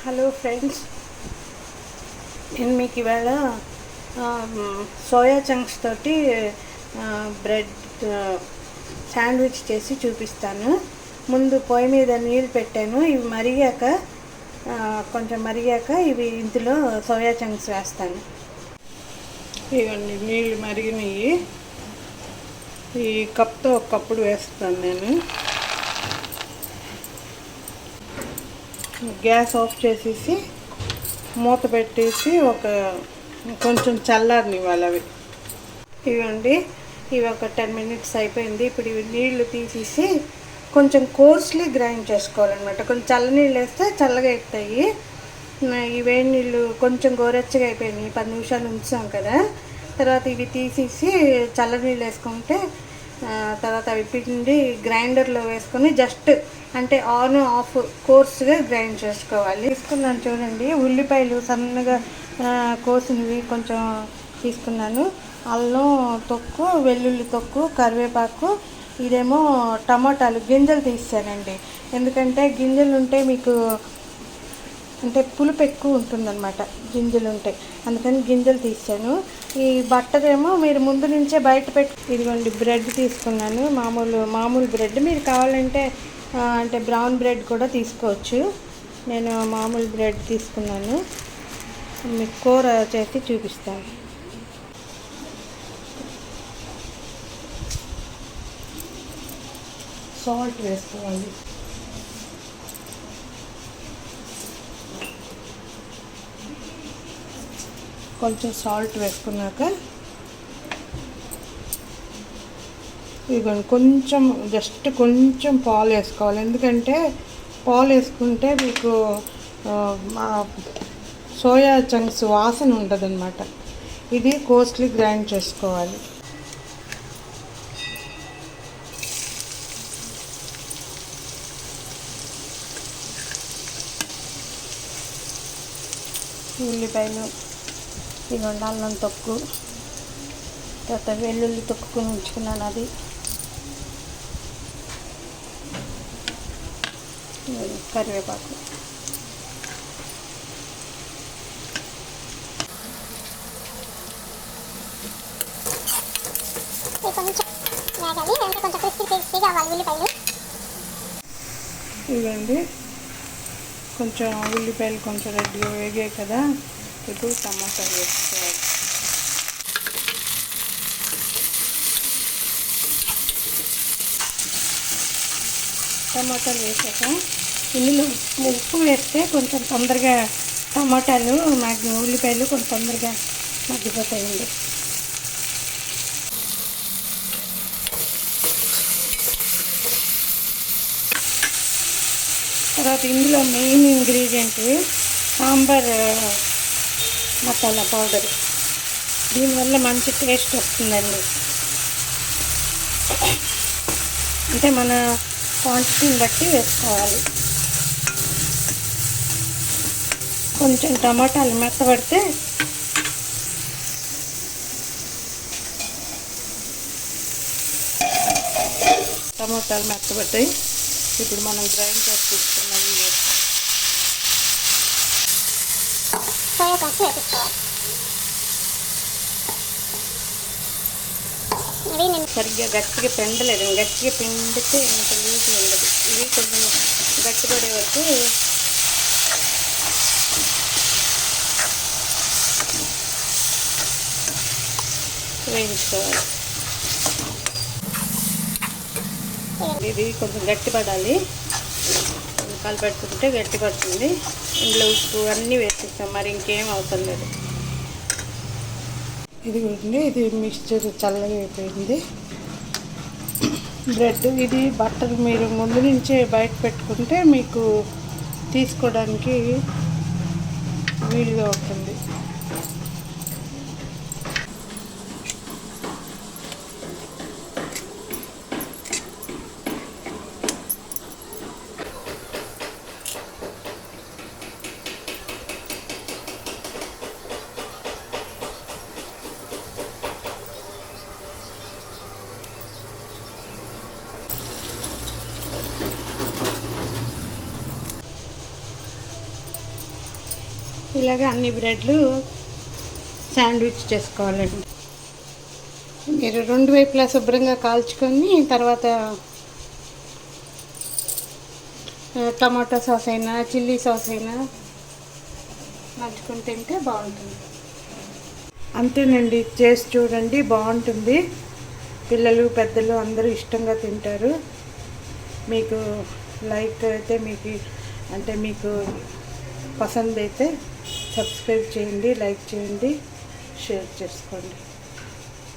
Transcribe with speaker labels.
Speaker 1: Hello friends, నేను మీకు ఇవాళ సోయా చంక్స్ తోటి బ్రెడ్ శాండ్విచ్ చేసి చూపిస్తాను. ముందు పొయ్యి మీద నీళ్ళు పెట్టాను. ఇవి మరిగాక కొంచెం మరిగాక ఇందులో సోయా చంక్స్ వేస్తాను. ఇవన్నీ నీళ్ళు మరిగినవి ఈ కప్తో ఒక కప్పుడు వేస్తాను. నేను గ్యాస్ ఆఫ్ చేసేసి మూత పెట్టేసి కొంచెం చల్లారనివ్వాలి అవి. ఇవి ఒక 10 minutes అయిపోయింది. ఇప్పుడు ఇవి నీళ్లు తీసేసి కొంచెం కోర్స్లీ గ్రైండ్ చేసుకోవాలన్నమాట. కొంచెం చల్లనీళ్ళు వేస్తే చల్లగా అవుతాయి. ఈ వేడి నీళ్ళు కొంచెం గోరెచ్చగా అయిపోయినాయి. 10 నిమిషాలు ఉంచాం కదా. తర్వాత ఇవి తీసేసి చల్లనీళ్ళు వేసుకుంటే తర్వాత అవి పిండి గ్రైండర్లో వేసుకొని జస్ట్ అంటే ఆన్ ఆఫ్ కోర్స్గా గ్రైండ్ చేసుకోవాలి. తీసుకున్నాను చూడండి, ఉల్లిపాయలు సన్నగా కోసినవి కొంచెం తీసుకున్నాను. అల్లం తొక్కు, వెల్లుల్లి తొక్కు, కరివేపాకు, ఇదేమో టమాటాలు గింజలు తీసానండి. ఎందుకంటే గింజలు ఉంటే మీకు అంటే పులుపు ఎక్కువ ఉంటుందన్నమాట, గింజలు ఉంటాయి. అందుకని గింజలు తీసాను. ఈ బట్టర్ ఏమో మీరు ముందు నుంచే బయట ఇదిగోండి బ్రెడ్ తీసుకున్నాను. మామూలు బ్రెడ్. మీరు కావాలంటే అంటే బ్రౌన్ బ్రెడ్ కూడా తీసుకోవచ్చు. నేను మామూలు బ్రెడ్ తీసుకున్నాను. మీకు కూర చేసి చూపిస్తాను. సాల్ట్ వేసుకోవాలి. కొంచెం సాల్ట్ వేసుకున్నాక ఇదిగోండి కొంచెం పాలు వేసుకోవాలి. ఎందుకంటే పాలు వేసుకుంటే మీకు సోయా చంక్స్ వాసన ఉంటుంది అన్నమాట. ఇది కోర్స్లీ గ్రైండ్ చేసుకోవాలి. ఉల్లిపాయలు, ఇదిగోండి అల్లం తొక్కు, తర్వాత వెల్లుల్లి తొక్కుని ఉంచుకున్నాను. అది కరివేపాకు, ఇదండి కొంచెం ఉల్లిపాయలు కొంచెం రెడ్గా వేగాయి కదా. ఇప్పుడు టమాటాలు వేసుకోవాలి. టమాటాలు వేసాక ఇందులో ఉప్పు వేస్తే కొంచెం తొందరగా టమాటాలు ఉల్లిపాయలు కొంచెం తొందరగా మగ్గిపోతాయండి. తర్వాత ఇందులో main ingredient sambar masala powder. దీనివల్ల మంచి టేస్ట్ వస్తుందండి. అంటే మన క్వాంటిటీని బట్టి వేసుకోవాలి. కొంచెం టమాటాలు మెత్తబడితే టమాటాలు మెత్తబడతాయి. ఇప్పుడు మనం గ్రైండ్ చేసి తీసుకున్నవి సరిగ్గా గట్టిగా పిండలేదు. గట్టిగా పిండితే ఇంత లూజ్ ఉండదు. ఇవి కొంచెం గట్టిపడే వరకు వేయించుకోవాలి. ఇది కొంచెం గట్టి పడాలి. కలిపెట్టుకుంటే గట్టి పడుతుంది. ఇందులో ఉప్పు అన్నీ వేసిస్తాం, మరి ఇంకేం అవసరం లేదు. ఇది మిక్స్చర్ చల్లగా అయిపోయింది. బ్రెడ్ ఇది బట్టర్ మీరు ముందు నుంచే బయట పెట్టుకుంటే మీకు తీసుకోవడానికి వీలుగా ఉంటుంది. ఇలాగ అన్ని బ్రెడ్లు శాండ్విచ్ చేసుకోవాలండి. మీరు రెండు వైపులా శుభ్రంగా కాల్చుకొని తర్వాత టమాటో సాస్ అయినా చిల్లీ సాస్ అయినా నంచుకొని తింటే బాగుంటుంది. అంతేనండి, చేసి చూడండి, బాగుంటుంది. పిల్లలు పెద్దలు అందరూ ఇష్టంగా తింటారు. మీకు లైక్ అయితే మీకు పసంద్ అయితే సబ్స్క్రైబ్ చేయండి, లైక్ చేయండి, షేర్ చేసుకోండి.